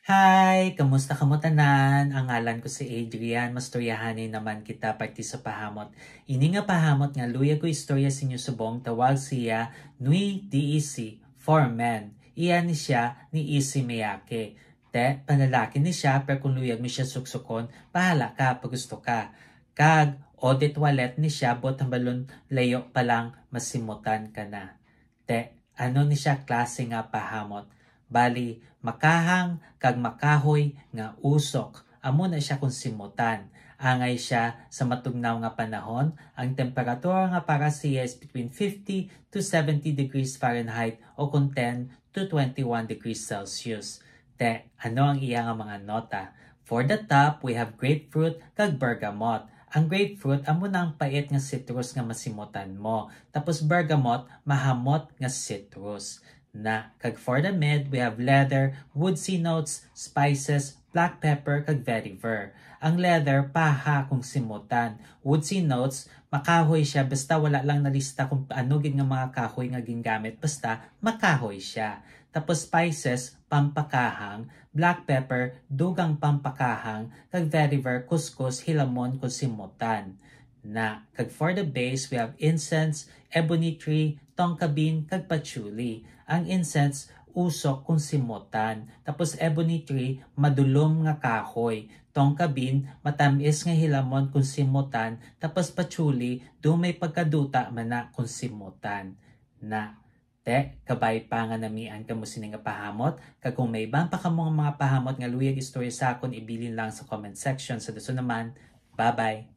Hi! Kamusta kamo tanan? Ang ngalan ko si Adrian. Mastoryahanin naman kita parti sa pahamot. Ini nga pahamot nga luya ko istorya sa inyo subong tawag siya Nui di Isi for Men. Iyan ni siya ni Isi Miyake. Te, panlalaki ni siya pero kung luyag mi siya suksukon, bahala ka pag gusto ka. Kag, audit wallet ni siya bot ang balon layo palang masimutan ka na. Te, ano ni siya klase nga pahamot? Bali, makahang kag makahoy nga usok. Amo na siya kung simutan. Angay siya sa matugnaw nga panahon. Ang temperatura nga para siya is between 50 to 70 degrees Fahrenheit o kung 10 to 21 degrees Celsius. Te, ano ang iya nga mga nota? For the top, we have grapefruit kag bergamot. Ang grapefruit, amo na ang pait nga citrus nga masimutan mo. Tapos bergamot, mahamot nga citrus. Kag for the mid, we have leather, woodsy notes, spices, black pepper, kag vetiver. Ang leather, paha kung simutan. Woodsy notes, makahoy siya, basta wala lang nalista kung ano gin nga mga kahoy nga gingamit, basta makahoy siya. Tapos spices, pampakahang, black pepper, dugang pampakahang, kag vetiver, kuskus, hilamon, kung simutan. Kag for the base, we have incense, ebony tree, tongkabin, kag patchouli. Ang incense, usok kung simutan. Tapos ebony tree, madulom nga kahoy. Tongkabin, matamis nga hilamon kung simutan. Tapos patchouli, may pagkaduta man na kung simutan. Te, kabay pa nga namian ka mo sini nga pahamot. Kag kung may ibang pa ka mga pahamot nga luyag istorya sa akon, ibilin lang sa comment section. Sa daso naman, bye-bye!